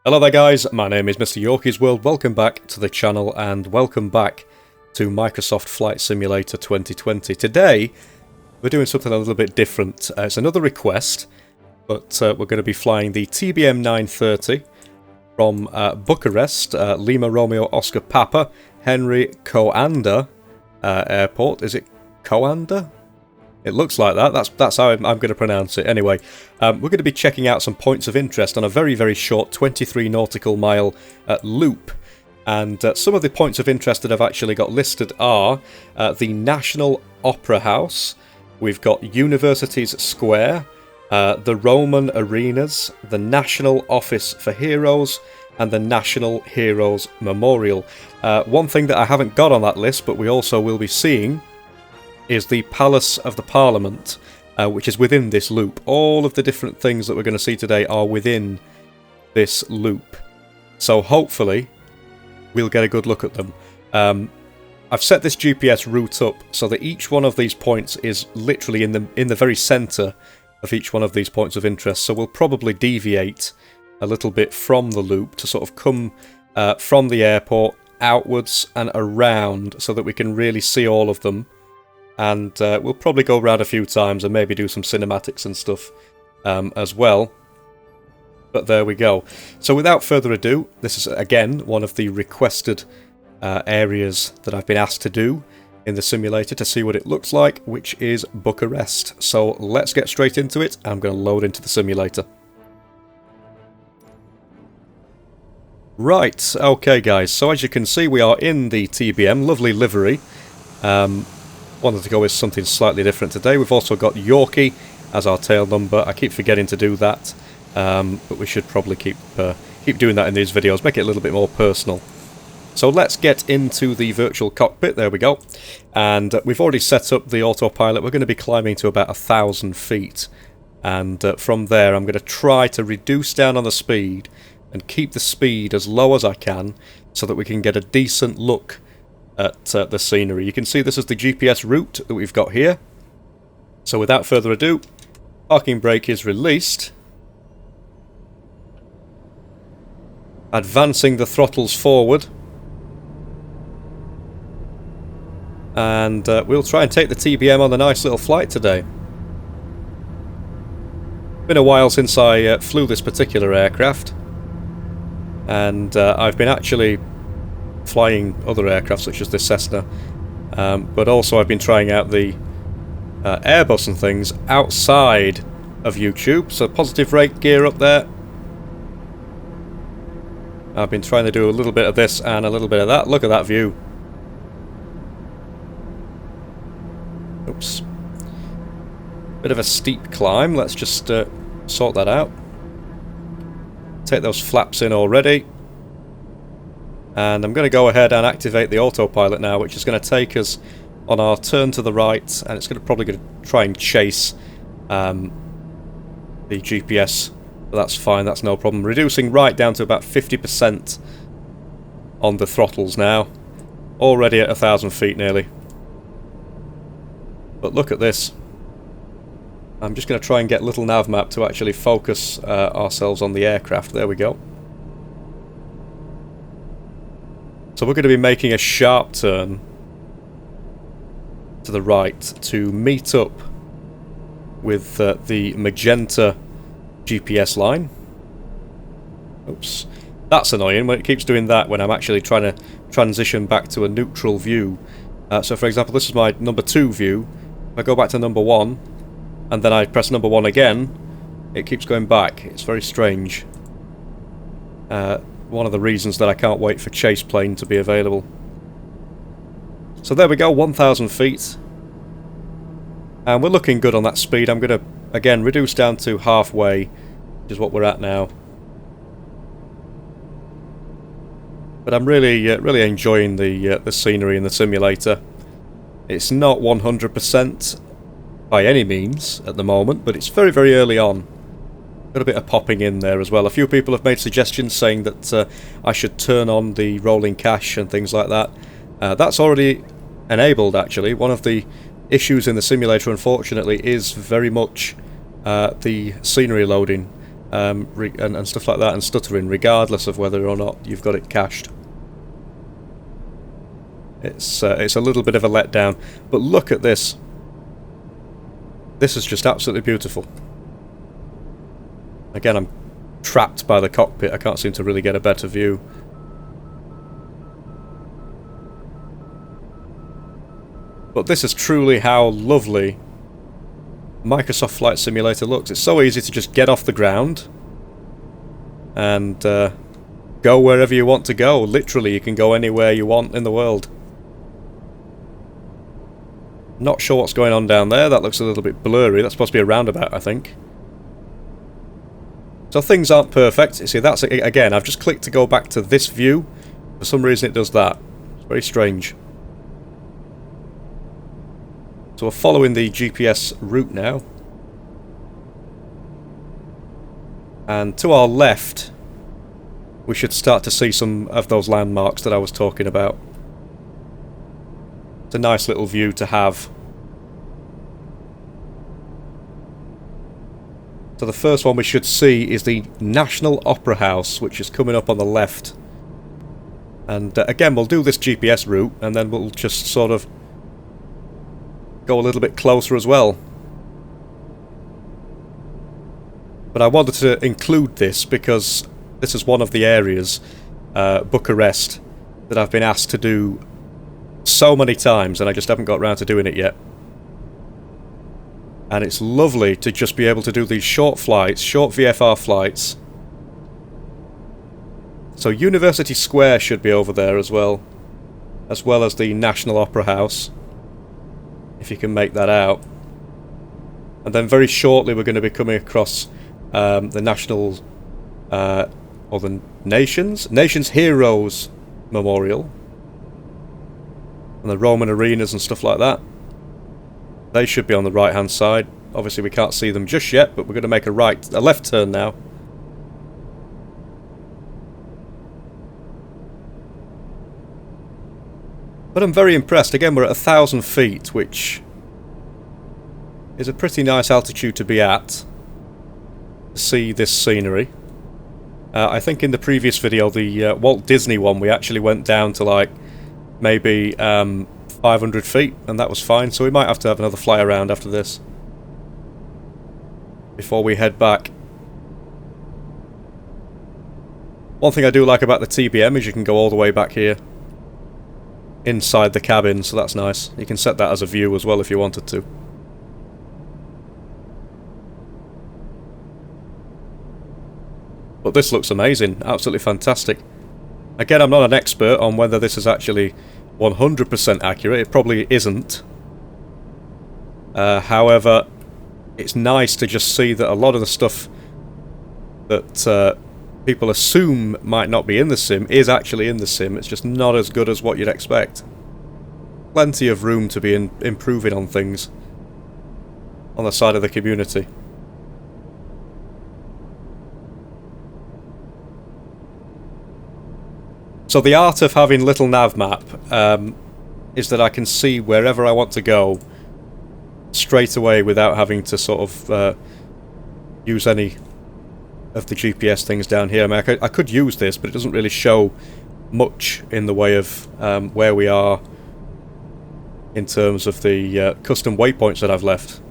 Hello there guys, my name is MrYorkiesWorld, welcome back to the channel and welcome back to Microsoft Flight Simulator 2020. Today we're doing something a little bit different. It's another request, but we're going to be flying the TBM 930 from Bucharest, Lima Romeo Oscar Papa, Henry Coanda Airport. Is it Coanda? It looks like that. That's how I'm going to pronounce it. Anyway, we're going to be checking out some points of interest on a very, very short 23 nautical mile loop. And some of the points of interest that I've actually got listed are the National Opera House. We've got Universities Square, the Roman Arenas, the National Office for Heroes, and the National Heroes Memorial. One thing that I haven't got on that list, but we also will be seeing, is the Palace of the Parliament, which is within this loop. All of the different things that we're going to see today are within this loop. So hopefully we'll get a good look at them. I've set this GPS route up so that each one of these points is literally in the very centre of each one of these points of interest. So we'll probably deviate a little bit from the loop to sort of come from the airport outwards and around so that we can really see all of them. And we'll probably go around a few times and maybe do some cinematics and stuff as well. But there we go. So without further ado, this is again one of the requested areas that I've been asked to do in the simulator to see what it looks like, which is Bucharest. So let's get straight into it. I'm going to load into the simulator. Right, okay guys, so as you can see we are in the TBM, lovely livery. Wanted to go with something slightly different today. We've also got Yorkie as our tail number. I keep forgetting to do that, but we should probably keep doing that in these videos, make it a little bit more personal. So let's get into the virtual cockpit. There we go. And we've already set up the autopilot. We're going to be climbing to about 1,000 feet. And from there I'm going to try to reduce down on the speed and keep the speed as low as I can so that we can get a decent look at the scenery. You can see this is the GPS route that we've got here. So without further ado, parking brake is released. Advancing the throttles forward. And we'll try and take the TBM on a nice little flight today. Been a while since I flew this particular aircraft. And I've been actually flying other aircraft such as this Cessna, but also I've been trying out the Airbus and things outside of YouTube. So positive rate gear up there. I've been trying to do a little bit of this and a little bit of that. Look at that view. Oops. Bit of a steep climb. Let's just sort that out. Take those flaps in already. And I'm going to go ahead and activate the autopilot now, which is going to take us on our turn to the right, and it's probably going to try and chase the GPS. But that's fine, that's no problem. Reducing right down to about 50% on the throttles now. Already at 1,000 feet nearly. But look at this. I'm just going to try and get little nav map to actually focus ourselves on the aircraft. There we go. So we're going to be making a sharp turn to the right to meet up with the magenta GPS line. Oops. That's annoying when it keeps doing that when I'm actually trying to transition back to a neutral view. So for example, this is my number 2 view. If I go back to number 1 and then I press number 1 again, it keeps going back. It's very strange. One of the reasons that I can't wait for chase plane to be available. So there we go, 1,000 feet. And we're looking good on that speed. I'm going to, again, reduce down to halfway, which is what we're at now. But I'm really enjoying the scenery in the simulator. It's not 100% by any means at the moment, but it's very, very early on. Got a bit of popping in there as well. A few people have made suggestions saying that I should turn on the rolling cache and things like that. That's already enabled, actually. One of the issues in the simulator, unfortunately, is very much the scenery loading. and stuff like that, and stuttering, regardless of whether or not you've got it cached. It's a little bit of a letdown, but look at this. This is just absolutely beautiful. Again, I'm trapped by the cockpit. I can't seem to really get a better view. But this is truly how lovely Microsoft Flight Simulator looks. It's so easy to just get off the ground and go wherever you want to go. Literally, you can go anywhere you want in the world. Not sure what's going on down there. That looks a little bit blurry. That's supposed to be a roundabout, I think. So things aren't perfect. You see, that's again, I've just clicked to go back to this view. For some reason it does that. It's very strange. So we're following the GPS route now. And to our left, we should start to see some of those landmarks that I was talking about. It's a nice little view to have. So the first one we should see is the National Opera House, which is coming up on the left. And again, we'll do this GPS route, and then we'll just sort of go a little bit closer as well. But I wanted to include this because this is one of the areas, Bucharest, that I've been asked to do so many times, and I just haven't got around to doing it yet. And it's lovely to just be able to do these short flights, short VFR flights. So University Square should be over there as well as the National Opera House, if you can make that out. And then very shortly we're going to be coming across the National, or the Nations Heroes Memorial, and the Roman arenas and stuff like that. They should be on the right hand side. Obviously we can't see them just yet, but we're going to make a left turn now. But I'm very impressed. Again, we're at 1,000 feet, which is a pretty nice altitude to be at, to see this scenery. I think in the previous video, the Walt Disney one, we actually went down to like maybe 500 feet, and that was fine, so we might have to have another fly around after this before we head back. One thing I do like about the TBM is you can go all the way back here inside the cabin, so that's nice. You can set that as a view as well if you wanted to. But this looks amazing, absolutely fantastic. Again, I'm not an expert on whether this is actually 100% accurate. It probably isn't. However, it's nice to just see that a lot of the stuff that people assume might not be in the sim is actually in the sim. It's just not as good as what you'd expect. Plenty of room to be improving on things on the side of the community. So the art of having little nav map is that I can see wherever I want to go straight away without having to sort of use any of the GPS things down here. I mean, I could use this, but it doesn't really show much in the way of where we are in terms of the custom waypoints that I've left.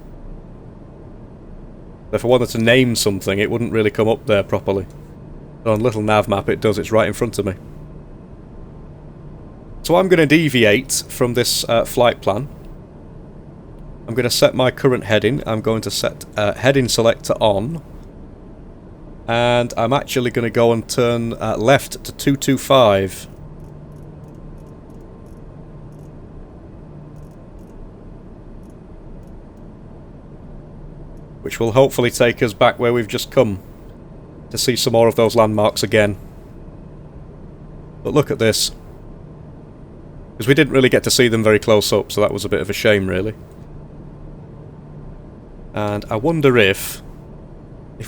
If I wanted to name something, it wouldn't really come up there properly. But on little nav map it does, it's right in front of me. So I'm going to deviate from this flight plan. I'm going to set my current heading. I'm going to set heading selector on. And I'm actually going to go and turn left to 225. Which will hopefully take us back where we've just come to see some more of those landmarks again. But look at this. Because we didn't really get to see them very close up, so that was a bit of a shame, really. And I wonder if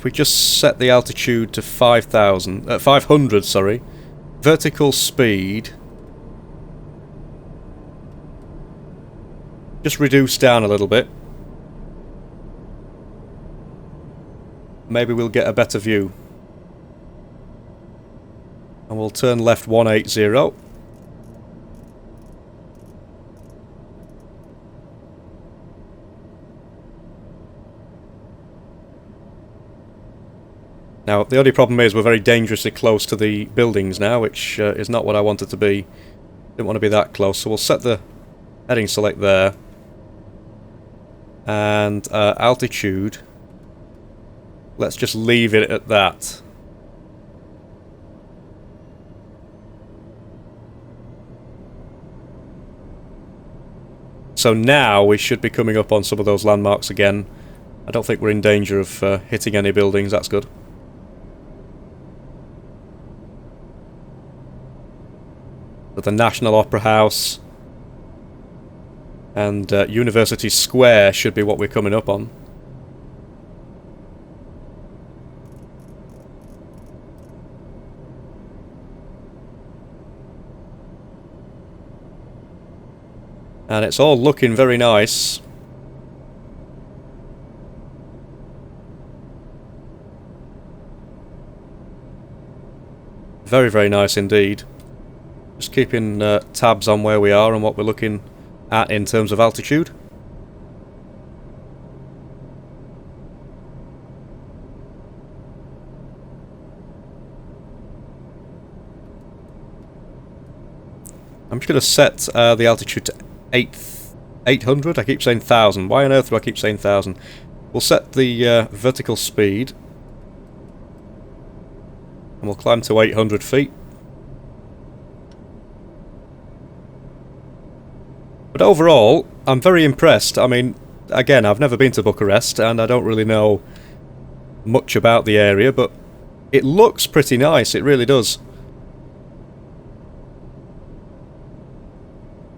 we just set the altitude to 500, sorry, vertical speed, just reduce down a little bit, maybe we'll get a better view. And we'll turn left 180. Now, the only problem is we're very dangerously close to the buildings now, which is not what I wanted to be. Didn't want to be that close, so we'll set the heading select there. And altitude, let's just leave it at that. So now we should be coming up on some of those landmarks again. I don't think we're in danger of hitting any buildings, that's good. But the National Opera House and University Square should be what we're coming up on. And it's all looking very nice. Very, very nice indeed. Just keeping tabs on where we are and what we're looking at in terms of altitude. I'm just going to set the altitude to 800. I keep saying 1,000. Why on earth do I keep saying 1,000? We'll set the vertical speed. And we'll climb to 800 feet. But overall, I'm very impressed. I mean, again, I've never been to Bucharest, and I don't really know much about the area, but it looks pretty nice, it really does.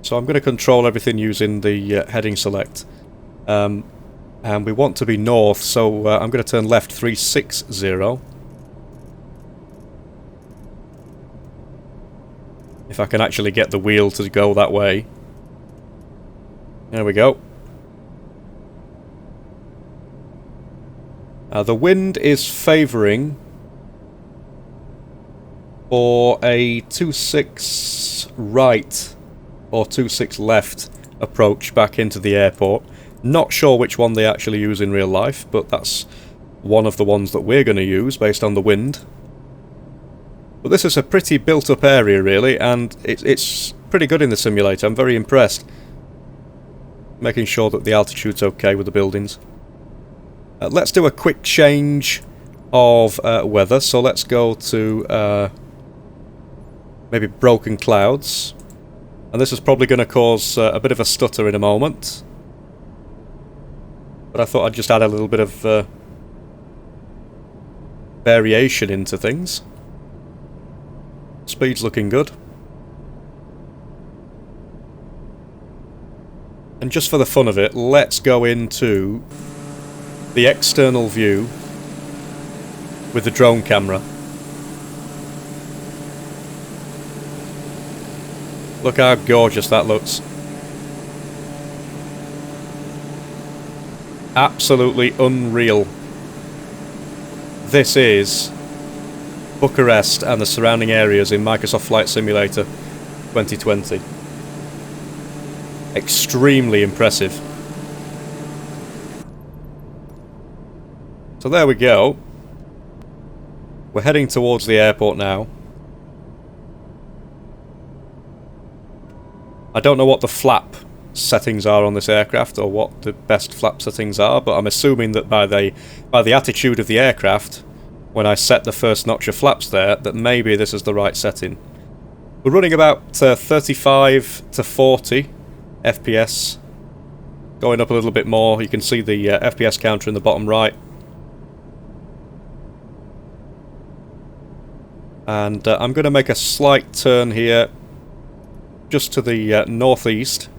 So I'm going to control everything using the heading select. And we want to be north, so I'm going to turn left 360. If I can actually get the wheel to go that way. There we go. The wind is favouring for a 26 right or 26 left approach back into the airport. Not sure which one they actually use in real life, but that's one of the ones that we're going to use based on the wind. But this is a pretty built up area really, and it's pretty good in the simulator. I'm very impressed. Making sure that the altitude's okay with the buildings. Let's do a quick change of weather. So let's go to maybe broken clouds. And this is probably going to cause a bit of a stutter in a moment. But I thought I'd just add a little bit of variation into things. Speed's looking good. And just for the fun of it, let's go into the external view with the drone camera. Look how gorgeous that looks. Absolutely unreal. This is Bucharest and the surrounding areas in Microsoft Flight Simulator 2020. Extremely impressive. So there we go. We're heading towards the airport now. I don't know what the flap settings are on this aircraft or what the best flap settings are, but I'm assuming that by the attitude of the aircraft, when I set the first notch of flaps there, that maybe this is the right setting. We're running about 35 to 40 FPS, going up a little bit more. You can see the FPS counter in the bottom right. And I'm going to make a slight turn here just to the northeast,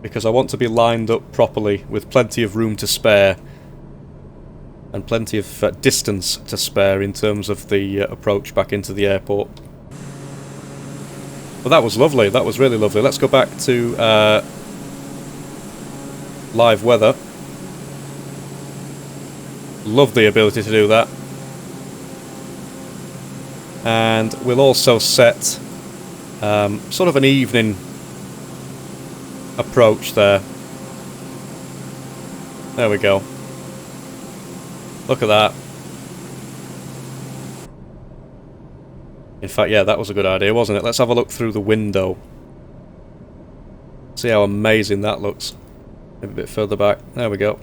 because I want to be lined up properly with plenty of room to spare and plenty of distance to spare in terms of the approach back into the airport. But that was lovely, that was really lovely. Let's go back to live weather. Love the ability to do that. And we'll also set sort of an evening approach there. There we go. Look at that. In fact, yeah, that was a good idea, wasn't it? Let's have a look through the window. See how amazing that looks. Maybe a bit further back. There we go.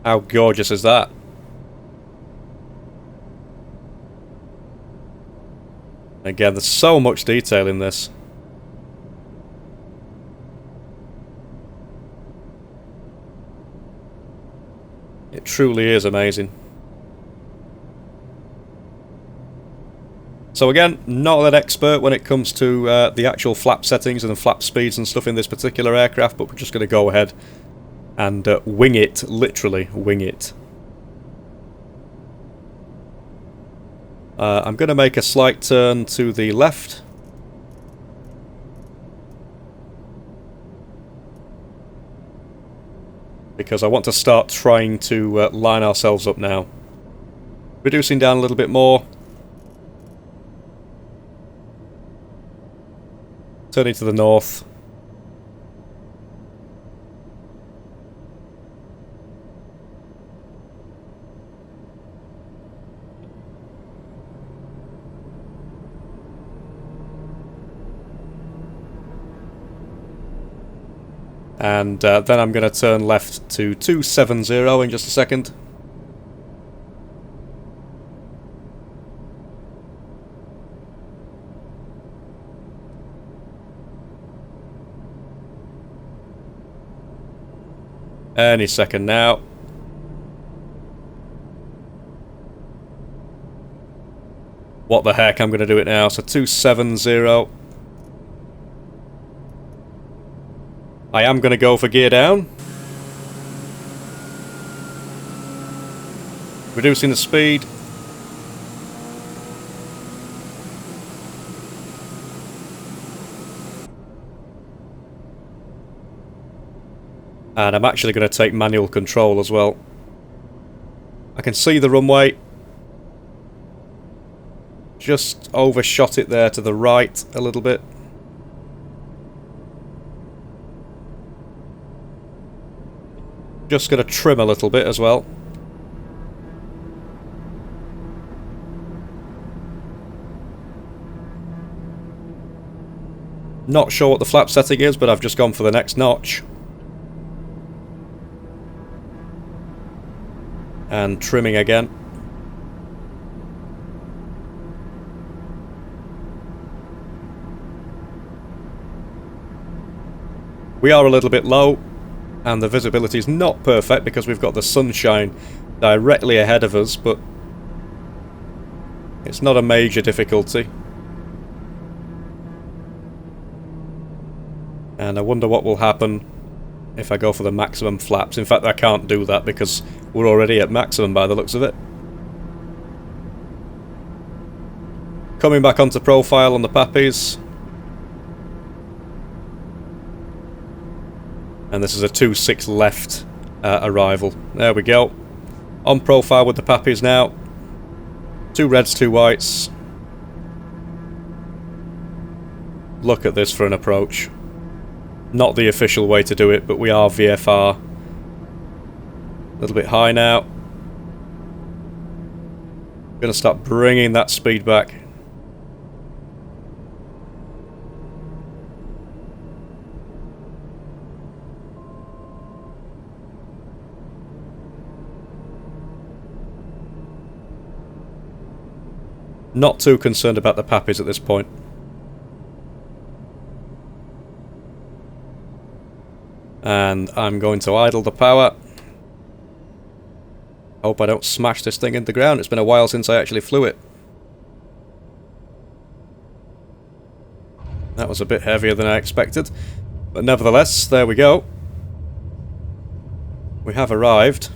How gorgeous is that? Again, there's so much detail in this. It truly is amazing. So again, not an expert when it comes to the actual flap settings and the flap speeds and stuff in this particular aircraft, but we're just going to go ahead and wing it, literally wing it. I'm going to make a slight turn to the left. Because I want to start trying to line ourselves up now. Reducing down a little bit more. Turning to the north. And then I'm going to turn left to 270 in just a second. Any second now. What the heck, I'm going to do it now. So 270. I am going to go for gear down. Reducing the speed. And I'm actually going to take manual control as well. I can see the runway. Just overshot it there to the right a little bit. Just going to trim a little bit as well. Not sure what the flap setting is, but I've just gone for the next notch. And trimming again. We are a little bit low. And the visibility is not perfect because we've got the sunshine directly ahead of us, but it's not a major difficulty. And I wonder what will happen if I go for the maximum flaps. In fact, I can't do that because we're already at maximum by the looks of it. Coming back onto profile on the Pappies. And this is a 2-6 left arrival. There we go. On profile with the Pappies now. 2 reds, 2 whites. Look at this for an approach. Not the official way to do it, but we are VFR. A little bit high now. Gonna start bringing that speed back. Not too concerned about the Pappies at this point. And I'm going to idle the power. Hope I don't smash this thing into the ground. It's been a while since I actually flew it. That was a bit heavier than I expected. But nevertheless, there we go. We have arrived.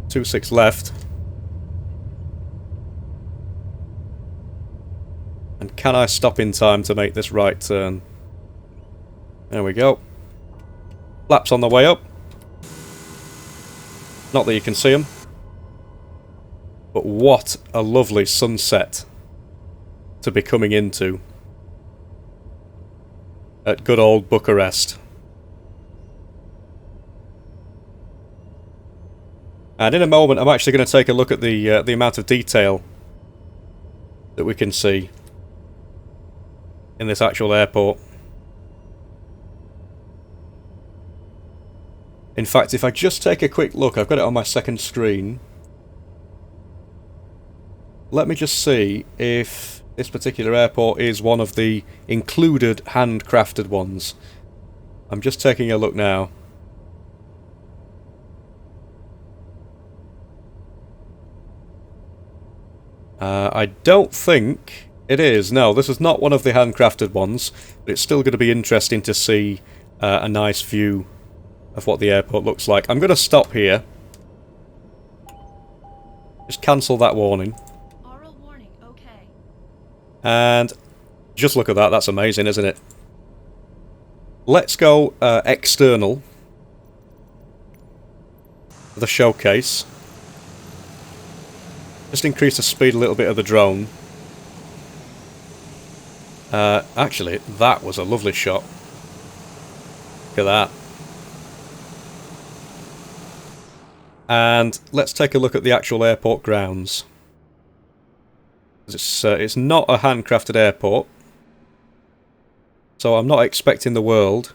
2-6 left. And can I stop in time to make this right turn? There we go. Flaps on the way up. Not that you can see them. But what a lovely sunset to be coming into at good old Bucharest. And in a moment I'm actually going to take a look at the amount of detail that we can see in this actual airport. In fact, if I just take a quick look, I've got it on my second screen. Let me just see if this particular airport is one of the included handcrafted ones. I'm just taking a look now. I don't think it is. No, this is not one of the handcrafted ones, but it's still going to be interesting to see a nice view of what the airport looks like. I'm going to stop here. Just cancel that warning. Oral warning, okay. And just look at that. That's amazing, isn't it? Let's go external. The showcase. Just increase the speed a little bit of the drone. Actually, that was a lovely shot. Look at that. And let's take a look at the actual airport grounds. It's not a handcrafted airport, so I'm not expecting the world.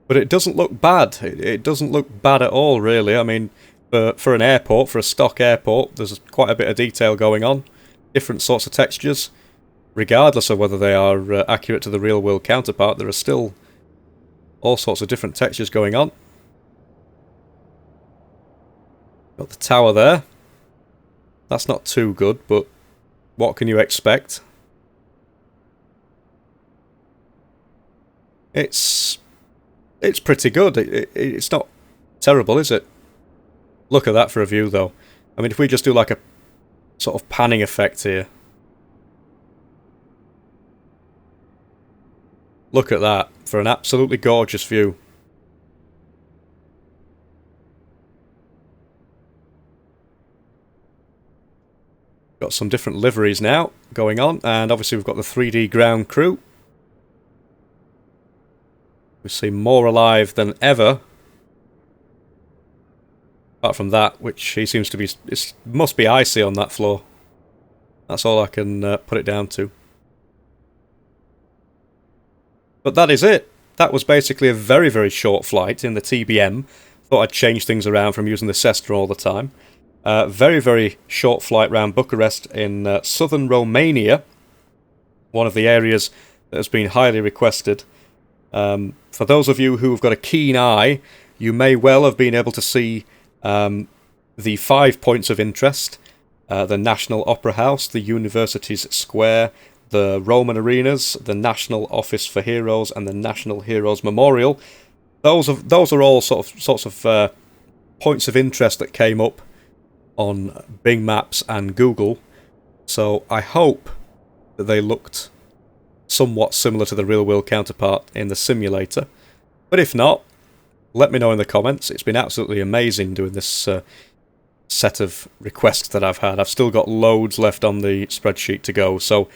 But it doesn't look bad. It doesn't look bad at all, really. I mean, for an airport, for a stock airport, there's quite a bit of detail going on. Different sorts of textures. Regardless of whether they are accurate to the real-world counterpart, there are still all sorts of different textures going on. Got the tower there. That's not too good, but what can you expect? It's pretty good. It's not terrible, is it? Look at that for a view, though. I mean, if we just do like a sort of panning effect here. Look at that, for an absolutely gorgeous view. Got some different liveries now going on, and obviously we've got the 3D ground crew. We seem more alive than ever. Apart from that, which he seems to be... It must be icy on that floor. That's all I can put it down to. But that is it. That was basically a very, very short flight in the TBM. Thought I'd change things around from using the Cessna all the time. Very, very short flight round Bucharest in southern Romania. One of the areas that has been highly requested. For those of you who have got a keen eye, you may well have been able to see the 5 points of interest. The National Opera House, the Universities Square, the Roman Arenas, the National Office for Heroes, and the National Heroes Memorial. Those are all sorts of points of interest that came up on Bing Maps and Google. So I hope that they looked somewhat similar to the real-world counterpart in the simulator. But if not, let me know in the comments. It's been absolutely amazing doing this set of requests that I've had. I've still got loads left on the spreadsheet to go, so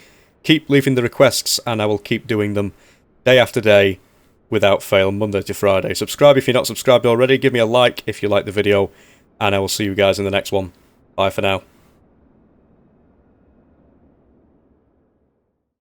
keep leaving the requests and I will keep doing them day after day without fail, Monday to Friday. Subscribe if you're not subscribed already, give me a like if you like the video, and I will see you guys in the next one. Bye for now.